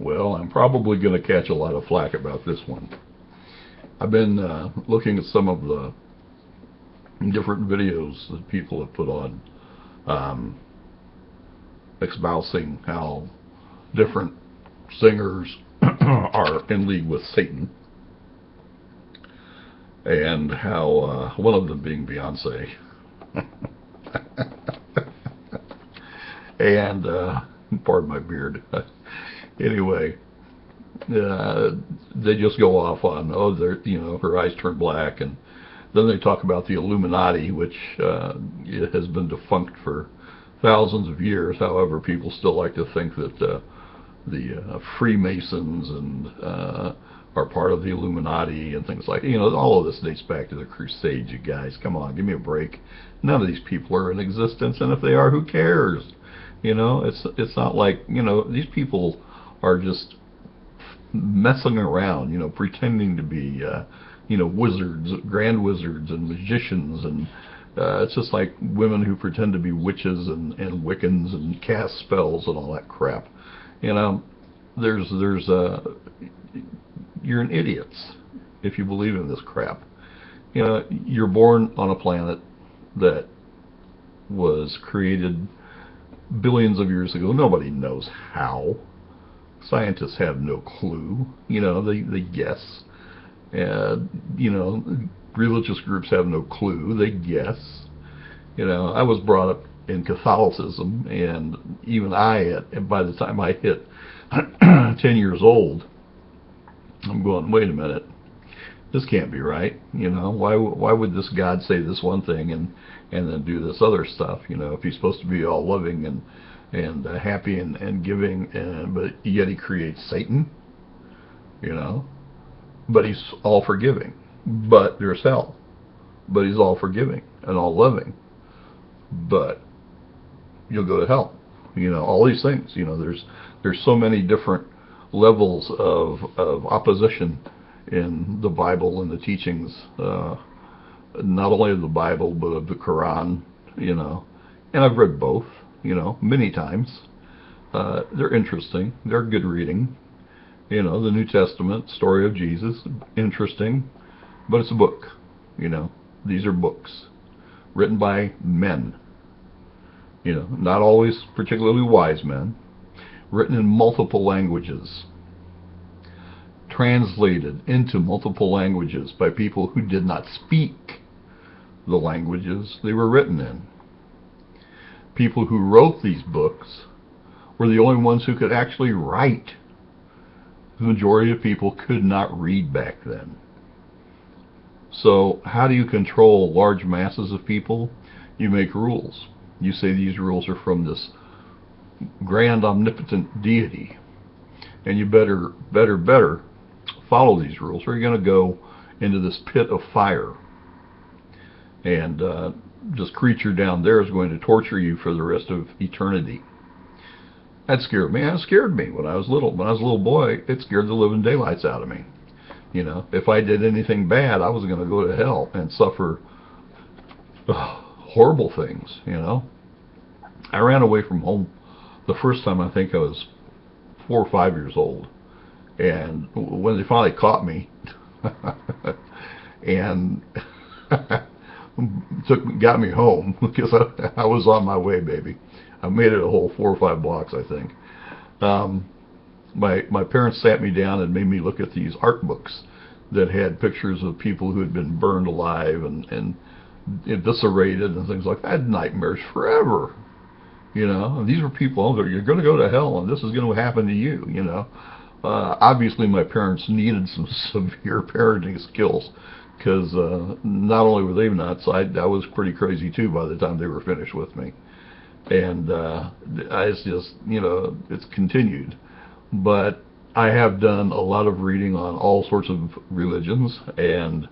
Well, I'm probably going to catch a lot of flack about this one. I've been looking at some of the different videos that people have put on, um, espousing how different singers are in league with Satan, and how one of them being Beyonce, and pardon my beard. Anyway, they just go off on, oh, her eyes turn black, and then they talk about the Illuminati, which it has been defunct for thousands of years. However, people still like to think that the Freemasons and are part of the Illuminati and things like, all of this dates back to the Crusades. You guys, come on, give me a break. None of these people are in existence, and if they are, who cares? It's not like, these people are just messing around, pretending to be, wizards, grand wizards and magicians, and it's just like women who pretend to be witches and Wiccans and cast spells and all that crap. There's you're an idiot if you believe in this crap. You're born on a planet that was created billions of years ago. Nobody knows how. Scientists have no clue. They guess. Religious groups have no clue. They guess. I was brought up in Catholicism, and even by the time I hit 10 years old, I'm going, wait a minute, this can't be right. Why would this God say this one thing and then do this other stuff? If he's supposed to be all loving and happy and giving, but yet he creates Satan. But he's all forgiving. But there's hell. But he's all forgiving and all loving. But you'll go to hell. All these things. There's so many different levels of opposition in the Bible and the teachings, not only of the Bible but of the Quran. And I've read both. Many times. They're interesting. They're good reading. The New Testament, story of Jesus, interesting, but it's a book. These are books written by men. Not always particularly wise men, written in multiple languages, translated into multiple languages by people who did not speak the languages they were written in. People who wrote these books were the only ones who could actually write. The majority of people could not read back then. So how do you control large masses of people? You make rules. You say these rules are from this grand omnipotent deity, and you better follow these rules, or you're going to go into this pit of fire, and this creature down there is going to torture you for the rest of eternity. That scared me. That scared me when I was little. When I was a little boy, it scared the living daylights out of me. If I did anything bad, I was going to go to hell and suffer horrible things. I ran away from home the first time. I think I was 4 or 5 years old, and when they finally caught me, and got me home, because I was on my way, baby. I made it a whole 4 or 5 blocks, I think. My parents sat me down and made me look at these art books that had pictures of people who had been burned alive and eviscerated and things like that. I had nightmares forever. And these were people, you're going to go to hell and this is going to happen to you. Obviously my parents needed some severe parenting skills, because not only were they nuts, I was pretty crazy too by the time they were finished with me. And it's just, it's continued. But I have done a lot of reading on all sorts of religions, and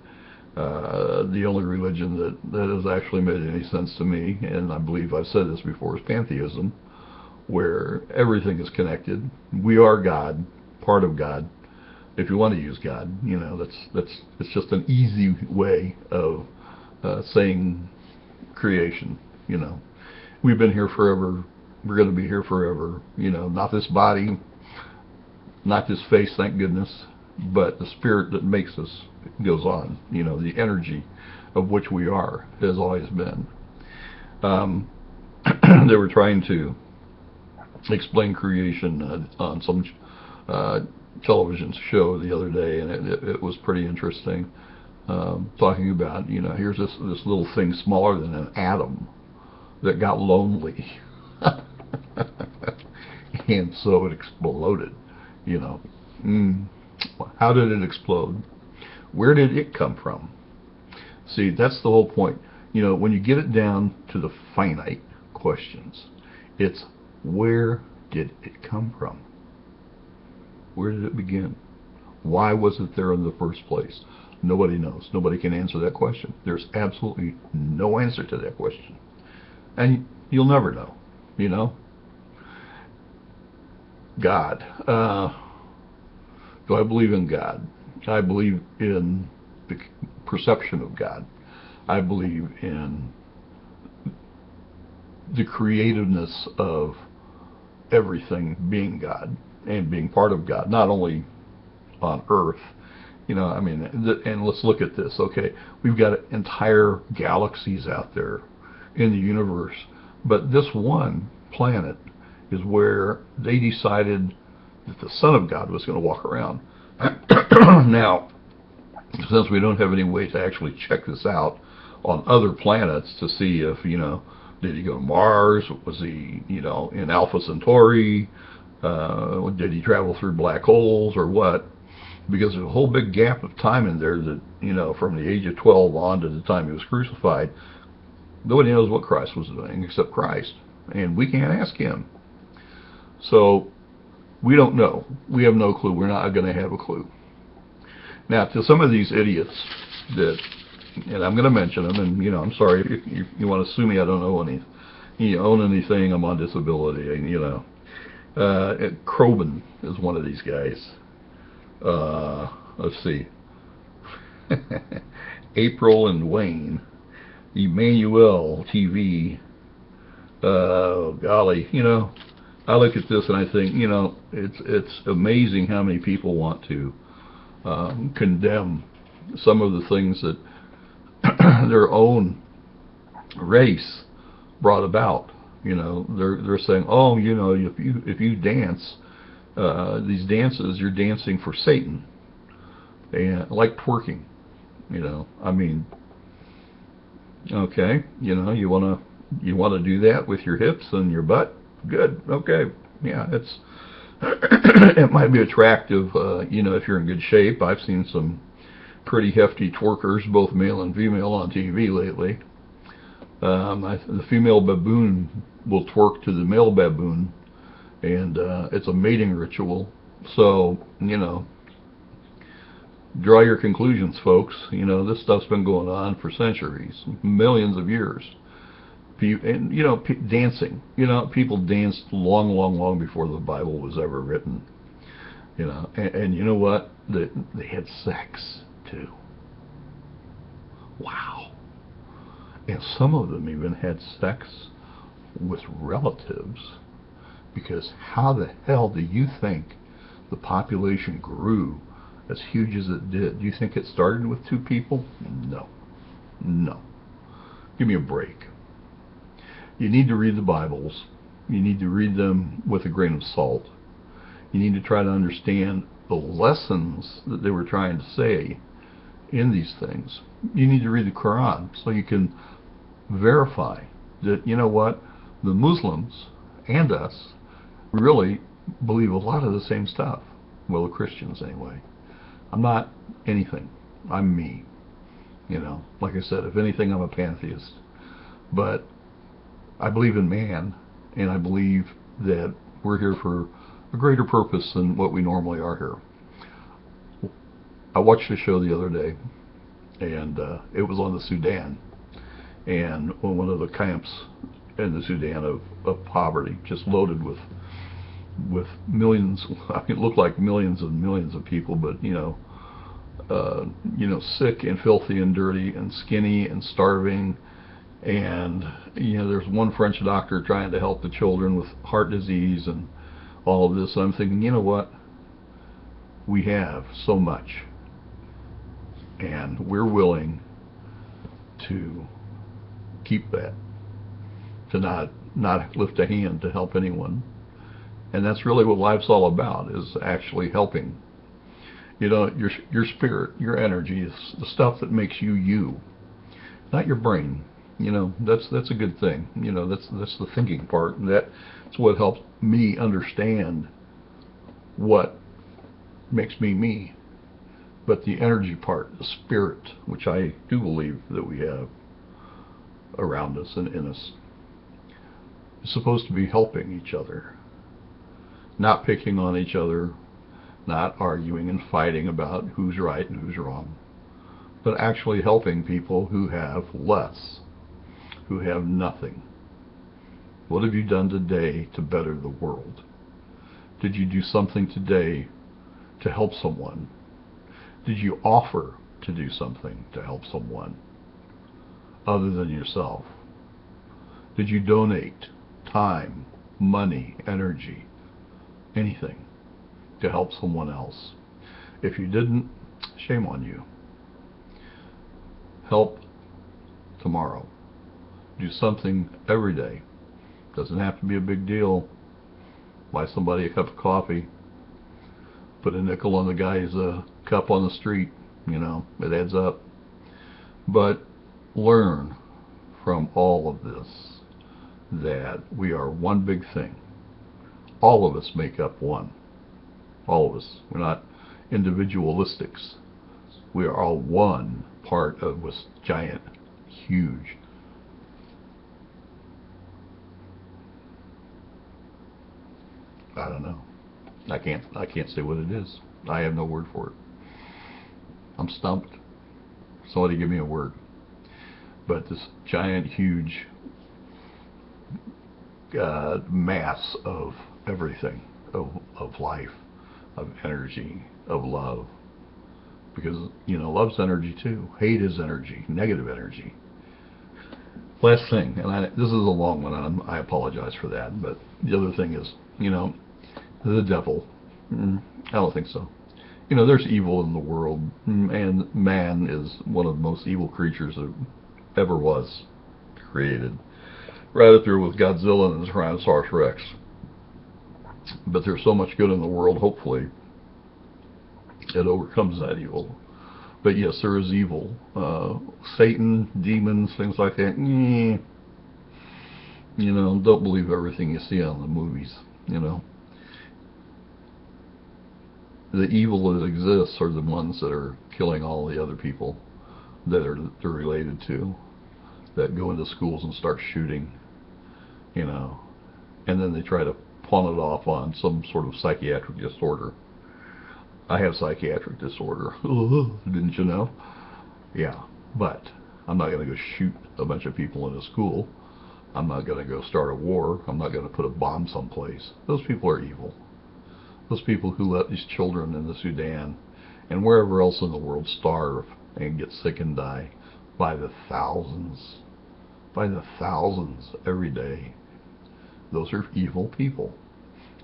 the only religion that has actually made any sense to me, and I believe I've said this before, is pantheism, where everything is connected. We are God, part of God. If you want to use God, it's just an easy way of saying creation. We've been here forever. We're going to be here forever. Not this body, Not this face, thank goodness, but the spirit that makes us goes on. You know, the energy of which we are has always been. They were trying to explain creation on some television show the other day, and it was pretty interesting. Talking about, you know, here's this little thing smaller than an atom that got lonely, and so it exploded. You know, how did it explode? Where did it come from? See, that's the whole point. You know, when you get it down to the finite questions, it's where did it come from? Where did it begin? Why was it there in the first place? Nobody knows. Nobody can answer that question. There's absolutely no answer to that question. And you'll never know, you know? God. Do I believe in God? I believe in the perception of God. I believe in the creativeness of everything being God and being part of God, not only on earth. You know, I mean, and let's look at this, okay? We've got entire galaxies out there in the universe, but this one planet is where they decided that the Son of God was going to walk around. Now, since we don't have any way to actually check this out on other planets to see if, you know, did he go to Mars? Was he, you know, in Alpha Centauri? Did he travel through black holes or what? Because there's a whole big gap of time in there that, you know, from the age of 12 on to the time he was crucified, nobody knows what Christ was doing except Christ. And we can't ask him. So we don't know. We have no clue. We're not going to have a clue. Now, to some of these idiots that, and I'm going to mention them, and, you know, I'm sorry if you want to sue me, I don't own anything, I'm on disability, and, you know. Crobin is one of these guys. Let's see. April and Wayne. Emmanuel TV. Golly, you know, I look at this and I think, you know, it's amazing how many people want to condemn some of the things that their own race brought about. You know, they're saying, oh, you know, if you dance these dances, you're dancing for Satan, and like twerking. You know, I mean, okay, you know, you wanna do that with your hips and your butt? Good, okay, yeah, it's it might be attractive, you know, if you're in good shape. I've seen some pretty hefty twerkers, both male and female, on TV lately. The female baboon will twerk to the male baboon, and it's a mating ritual. So, you know, draw your conclusions, folks. You know, this stuff's been going on for centuries, millions of years. And, you know, dancing. You know, people danced long before the Bible was ever written. You know, and you know what? They had sex too. Wow. And some of them even had sex with relatives, because how the hell do you think the population grew as huge as it did? Do you think it started with two people? No. Give me a break. You need to read the Bibles. You need to read them with a grain of salt. You need to try to understand the lessons that they were trying to say in these things. You need to read the Quran so you can verify that, you know what, the Muslims and us really believe a lot of the same stuff. Well, the Christians anyway. I'm not anything. I'm me. You know, like I said, if anything, I'm a pantheist. But I believe in man, and I believe that we're here for a greater purpose than what we normally are here. I watched a show the other day, and it was on the Sudan, and one of the camps in the Sudan of poverty, just loaded with millions. I mean, it looked like millions and millions of people, but you know, sick and filthy and dirty and skinny and starving. And you know, there's one French doctor trying to help the children with heart disease and all of this. And I'm thinking, you know what? We have so much, and we're willing to keep that, to not lift a hand to help anyone. And that's really what life's all about, is actually helping. You know, your spirit, your energy, is the stuff that makes you you, not your brain. You know, that's a good thing. You know, that's the thinking part, and that's what helps me understand what makes me me. But the energy part, the spirit, which I do believe that we have around us and in us, is supposed to be helping each other, not picking on each other, not arguing and fighting about who's right and who's wrong, but actually helping people who have less, who have nothing. What have you done today to better the world? Did you do something today to help someone? Did you offer to do something to help someone other than yourself? Did you donate time, money, energy, anything to help someone else? If you didn't, shame on you. Help tomorrow. Do something every day. Doesn't have to be a big deal. Buy somebody a cup of coffee. Put a nickel on the guy's cup on the street. You know, it adds up. But learn from all of this that we are one big thing. All of us make up one. All of us. We're not individualistics. We are all one part of this giant, huge, I don't know. I can't say what it is. I have no word for it. I'm stumped. Somebody give me a word. But this giant, huge mass of everything, of life, of energy, of love. Because, you know, love's energy too. Hate is energy, negative energy. Last thing, and this is a long one, and I apologize for that, but the other thing is, you know, the devil. I don't think so. You know, there's evil in the world, and man is one of the most evil creatures that ever was created. Right up there with Godzilla and the Tyrannosaurus Rex. But there's so much good in the world, hopefully, it overcomes that evil. But yes, there is evil. Satan, demons, things like that. You know, don't believe everything you see on the movies, you know. The evil that exists are the ones that are killing all the other people that they're related to, that go into schools and start shooting, you know, and then they try to pawn it off on some sort of psychiatric disorder. I have psychiatric disorder. Didn't you know? Yeah, but I'm not going to go shoot a bunch of people in a school. I'm not going to go start a war. I'm not going to put a bomb someplace. Those people are evil. Those people who let these children in the Sudan and wherever else in the world starve and get sick and die by the thousands every day. Those are evil people.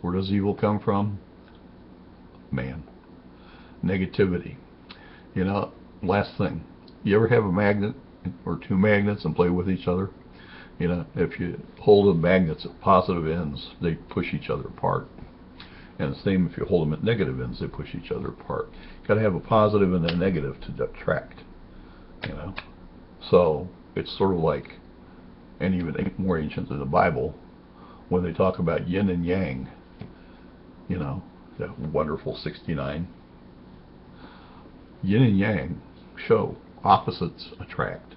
Where does evil come from? Man. Negativity. You know, last thing. You ever have a magnet or two magnets and play with each other? You know, if you hold the magnets at positive ends, they push each other apart. And the same if you hold them at negative ends, they push each other apart. You've got to have a positive and a negative to attract, you know. So it's sort of like, and even more ancient than the Bible, when they talk about yin and yang, you know, that wonderful 69. Yin and yang show opposites attract.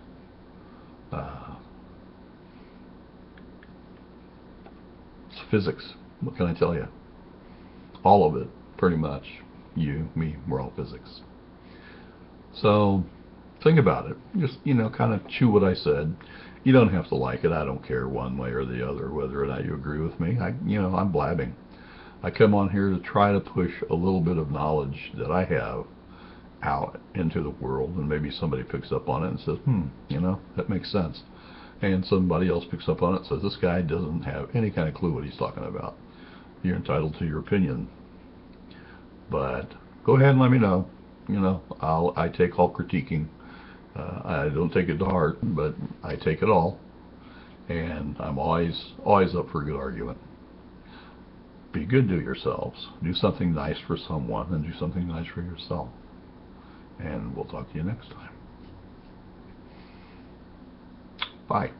It's physics. What can I tell you? All of it, pretty much. You, me, we're all physics. So think about it. Just, you know, kind of chew what I said. You don't have to like it. I don't care one way or the other whether or not you agree with me. I'm blabbing. I come on here to try to push a little bit of knowledge that I have out into the world, and maybe somebody picks up on it and says, you know, that makes sense. And somebody else picks up on it and says, this guy doesn't have any kind of clue what he's talking about. You're entitled to your opinion. But go ahead and let me know. You know, I take all critiquing. I don't take it to heart, but I take it all, and I'm always up for a good argument. Be good to yourselves. Do something nice for someone, and do something nice for yourself. And we'll talk to you next time. Bye.